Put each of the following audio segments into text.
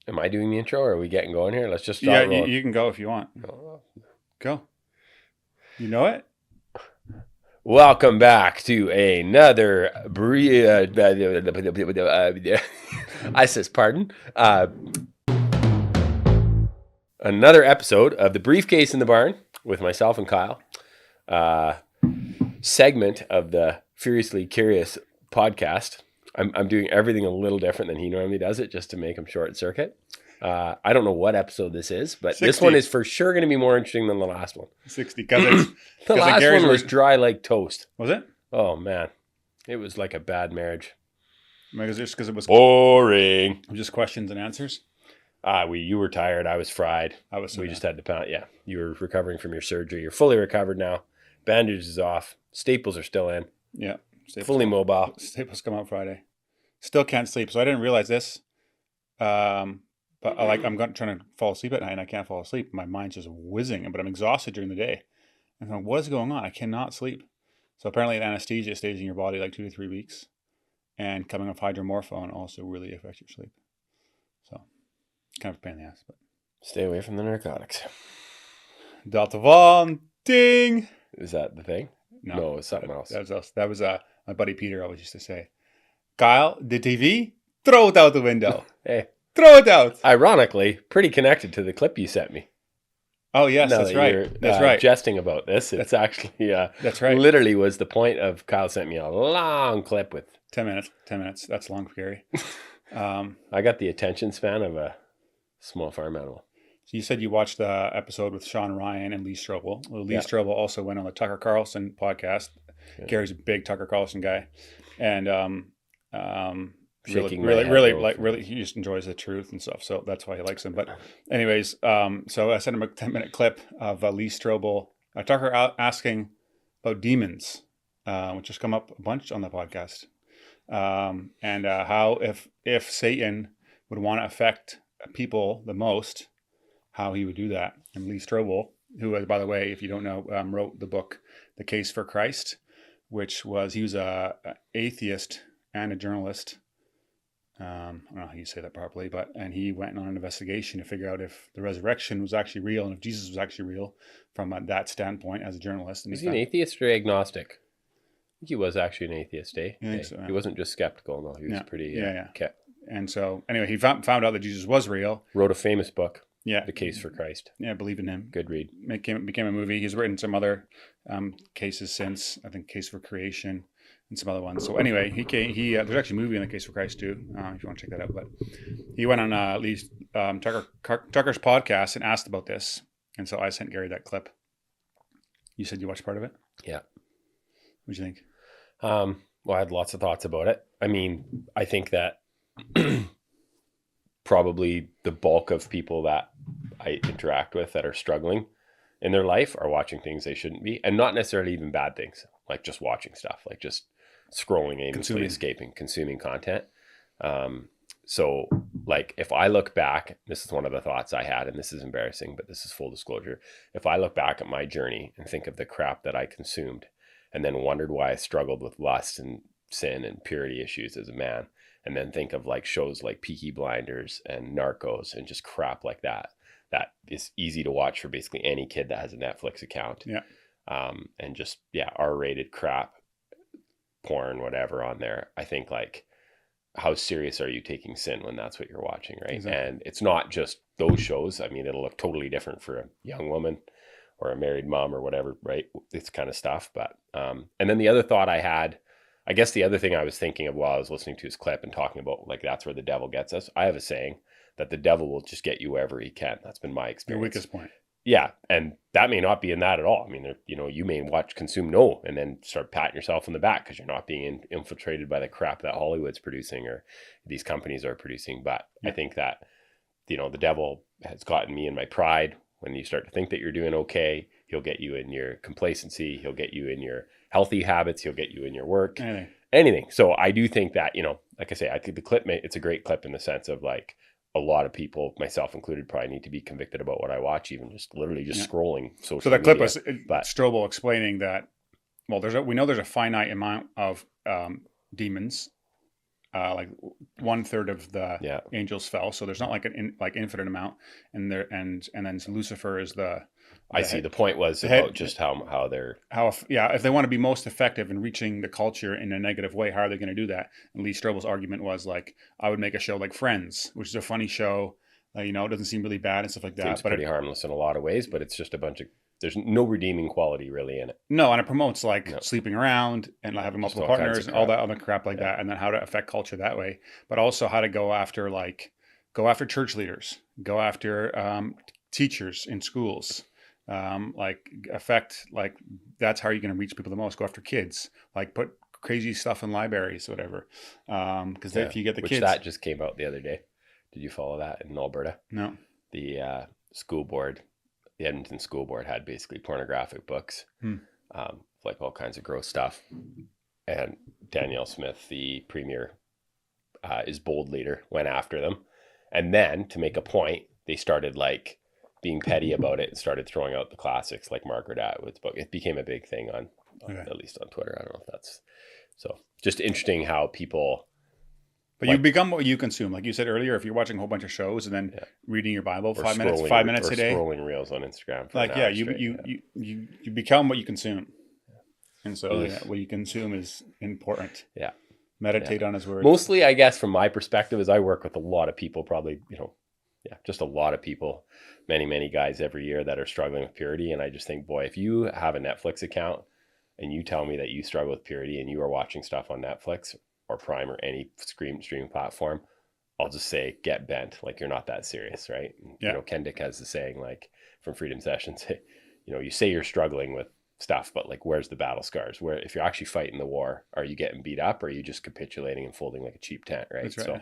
Am I doing the intro or are we getting going here? Let's just start rolling. You can go if you want. Go. You know it? Welcome back to another I says pardon. Another episode of the Briefcase in the Barn with myself and Kyle. Segment of the Furiously Curious podcast. I'm doing everything a little different than he normally does it, just to make him short circuit. I don't know what episode this is, but 60. This one is for sure going to be more interesting than the last one. 60, because the last one was dry like toast. Was it? Oh man, it was like a bad marriage. Because it was boring. Just questions and answers. You were tired. I was fried. We just had to pound. Yeah, you were recovering from your surgery. You're fully recovered now. Bandage is off. Staples are still in. Yeah, fully mobile. Staples come out Friday. Still can't sleep, so I didn't realize this. But I'm trying to fall asleep at night, and I can't fall asleep. My mind's just whizzing, but I'm exhausted during the day. And I'm like, what is going on? I cannot sleep. So apparently, anesthesia stays in your body like 2 to 3 weeks, and coming off hydromorphone also really affects your sleep. So, kind of a pain in the ass, but stay away from the narcotics. Delta Von ding. Is that the thing? No, it's something else. That was my buddy Peter always used to say, Kyle, the TV, throw it out the window. Hey. Throw it out. Ironically, pretty connected to the clip you sent me. Oh, yes, that's right. That's right. Jesting about this. It's actually, that's right. Literally was the point of Kyle sent me a long clip with 10 minutes. 10 minutes. That's long for Gary. I got the attention span of a small farm animal. So you said you watched the episode with Sean Ryan and Lee Strobel. Well, Lee Strobel also went on the Tucker Carlson podcast. Yeah. Gary's a big Tucker Carlson guy. And really, he just enjoys the truth and stuff. So that's why he likes him. But anyways, so I sent him a 10-minute clip of Lee Strobel, Tucker asking about demons, which has come up a bunch on the podcast. And how if Satan would want to affect people the most, how he would do that. And Lee Strobel, who, by the way, if you don't know, wrote the book, The Case for Christ, he was an atheist and a journalist. I don't know how you say that properly, and he went on an investigation to figure out if the resurrection was actually real and if Jesus was actually real from that standpoint as a journalist. And was he an atheist or agnostic? I think he was actually an atheist, eh? I think so, yeah. He wasn't just skeptical, no. He was pretty kept. And so, anyway, he found out that Jesus was real. Wrote a famous book. Yeah. The Case for Christ. Yeah, believe in him. Good read. Became a movie. He's written some other cases since, I think Case for Creation and some other ones. So anyway, there's actually a movie in The Case for Christ too, if you want to check that out. But he went on at least Tucker's podcast and asked about this. And so I sent Gary that clip. You said you watched part of it? Yeah. What'd you think? Well, I had lots of thoughts about it. I mean, I think that probably the bulk of people that I interact with that are struggling in their life are watching things they shouldn't be, and not necessarily even bad things, like just watching stuff, like just scrolling aimlessly, consuming content. So like if I look back, this is one of the thoughts I had, and this is embarrassing, but this is full disclosure. If I look back at my journey and think of the crap that I consumed and then wondered why I struggled with lust and sin and purity issues as a man, and then think of like shows like Peaky Blinders and Narcos and just crap like that is easy to watch for basically any kid that has a Netflix account. Yeah. And just, R-rated crap, porn, whatever on there. I think like, how serious are you taking sin when that's what you're watching, right? Exactly. And it's not just those shows. I mean, it'll look totally different for a young woman or a married mom or whatever, right? This kind of stuff. But, and then the other thought I had, I guess the other thing I was thinking of while I was listening to his clip and talking about like that's where the devil gets us. I have a saying that the devil will just get you wherever he can. That's been my experience. Your weakest point. Yeah, and that may not be in that at all. I mean, you may consume and then start patting yourself on the back because you're not being infiltrated by the crap that Hollywood's producing or these companies are producing. But I think that, the devil has gotten me in my pride. When you start to think that you're doing okay, he'll get you in your complacency. He'll get you in your healthy habits. He'll get you in your work. Anything. So I do think that, like I say, I think the clip, it's a great clip in the sense of like, a lot of people, myself included, probably need to be convicted about what I watch, even just literally scrolling social media. So that clip was Strobel explaining that, well, we know there's a finite amount of demons like 1/3 of the Yeah. angels fell. So there's not like like infinite amount. And there, and then Lucifer is I see. The point was the about head- just how they're if they want to be most effective in reaching the culture in a negative way, how are they going to do that? And Lee Strobel's argument was like, I would make a show like Friends, which is a funny show. You know, it doesn't seem really bad and stuff like that. seems But pretty harmless in a lot of ways, but it's just a bunch of, there's no redeeming quality really in it. no, and it promotes like No. sleeping around and like having multiple all kinds partners of and all crap. that other crap like that, and then how to affect culture that way. But also how to go after church leaders, go after teachers in schools, that's how you're going to reach people the most. Go after kids, like put crazy stuff in libraries, whatever. Because if you get the Which kids, that just came out the other day. Did you follow that in Alberta? no, The school board, the Edmonton school board had basically pornographic books, like all kinds of gross stuff. And Danielle Smith, the premier, his bold leader, went after them. And then to make a point, they started like being petty about it and started throwing out the classics like Margaret Atwood's book. It became a big thing on at least on Twitter. I don't know if that's so. Just interesting how people. But you become what you consume. Like you said earlier, if you're watching a whole bunch of shows and then reading your Bible 5 minutes a day, scrolling reels on Instagram. For you become what you consume, and so what you consume is important. Yeah, meditate on His word. Mostly, I guess, from my perspective, is I work with a lot of people. Probably, just a lot of people, many guys every year that are struggling with purity, and I just think, boy, if you have a Netflix account and you tell me that you struggle with purity and you are watching stuff on Netflix or Prime or any streaming platform, I'll just say, get bent. Like, you're not that serious, right? Yeah. Ken Dick has the saying, like, from Freedom Sessions, you say you're struggling with stuff, but like, where's the battle scars? Where, if you're actually fighting the war, are you getting beat up, or are you just capitulating and folding like a cheap tent, right? That's right. So,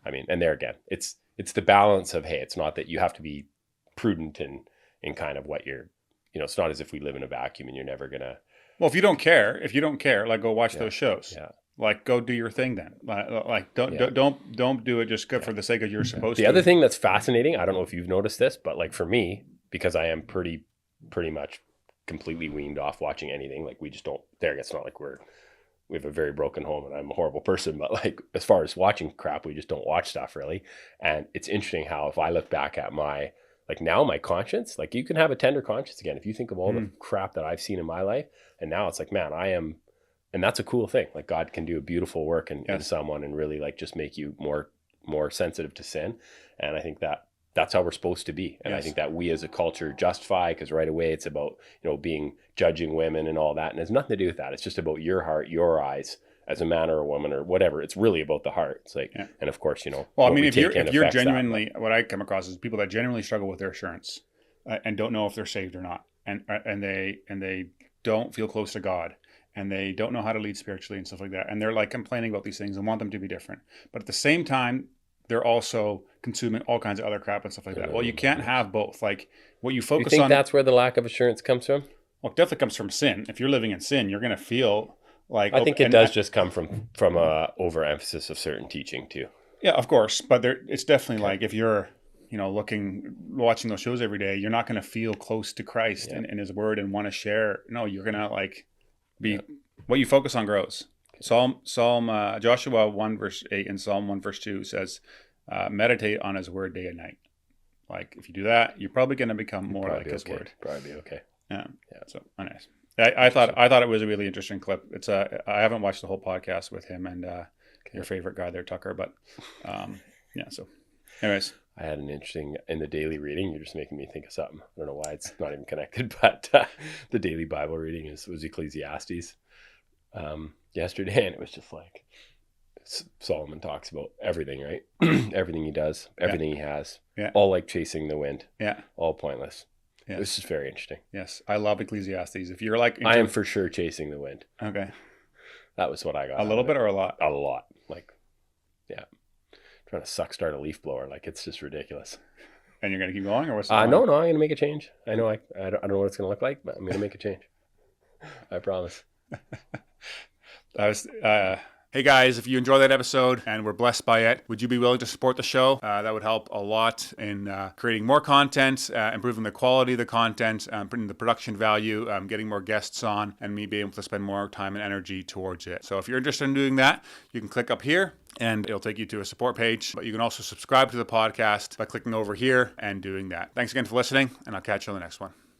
I mean, and there again, it's the balance of, hey, it's not that you have to be prudent in kind of what you're, it's not as if we live in a vacuum and you're never gonna. Well, if you don't care, like, go watch those shows. Yeah. Like, go do your thing then. Like don't do it just good for the sake of you're supposed to. The other thing that's fascinating, I don't know if you've noticed this, but like for me, because I am pretty much completely weaned off watching anything. Like, we just don't. It's not like we have a very broken home and I'm a horrible person, but like, as far as watching crap, we just don't watch stuff really. And it's interesting how, if I look back at my conscience, like, you can have a tender conscience again if you think of all the crap that I've seen in my life, and now it's like, man, I am. And that's a cool thing. Like, God can do a beautiful work in someone and really like just make you more sensitive to sin. And I think that's how we're supposed to be. And I think that we as a culture justify, because right away it's about, being judging women and all that. And it has nothing to do with that. It's just about your heart, your eyes as a man or a woman or whatever. It's really about the heart. It's like, and of course, well, I mean, if you're genuinely, what I come across is people that genuinely struggle with their assurance and don't know if they're saved or not. And they don't feel close to God. And they don't know how to lead spiritually and stuff like that. And they're like complaining about these things and want them to be different. But at the same time, they're also consuming all kinds of other crap and stuff like that. Well, you can't have both. Like, what you focus on. You think that's where the lack of assurance comes from? Well, it definitely comes from sin. If you're living in sin, you're going to feel like. I think it does just come from a overemphasis of certain teaching too. Yeah, of course. But it's definitely like, if you're, watching those shows every day, you're not going to feel close to Christ and His word and want to share. No, you're going to like. What you focus on grows. Joshua 1 verse 8 and Psalm 1 verse 2 says, meditate on His word day and night. Like, if you do that, you're probably going to become more like His word. Probably be okay. Yeah. So nice. I thought it was a really interesting clip. It's I haven't watched the whole podcast with him and your favorite guy there, Tucker, but So, anyways. I had an interesting, in the daily reading, you're just making me think of something. I don't know why it's not even connected, but the daily Bible reading was Ecclesiastes yesterday, and it was just like, Solomon talks about everything, right? Everything he does, everything he has, all like chasing the wind, all pointless. Yes. This is very interesting. Yes, I love Ecclesiastes. If you're like... I am for sure chasing the wind. Okay. That was what I got. A little bit or a lot? A lot. Like, trying to start a leaf blower, like, it's just ridiculous. And you're gonna keep going, or what's no, I'm gonna make a change. I know I don't know what it's gonna look like, but I'm gonna make a change. I promise. I was Hey guys, if you enjoyed that episode and were blessed by it, would you be willing to support the show? That would help a lot in creating more content, improving the quality of the content, putting the production value, getting more guests on, and me being able to spend more time and energy towards it. So if you're interested in doing that, you can click up here and it'll take you to a support page. But you can also subscribe to the podcast by clicking over here and doing that. Thanks again for listening, and I'll catch you on the next one.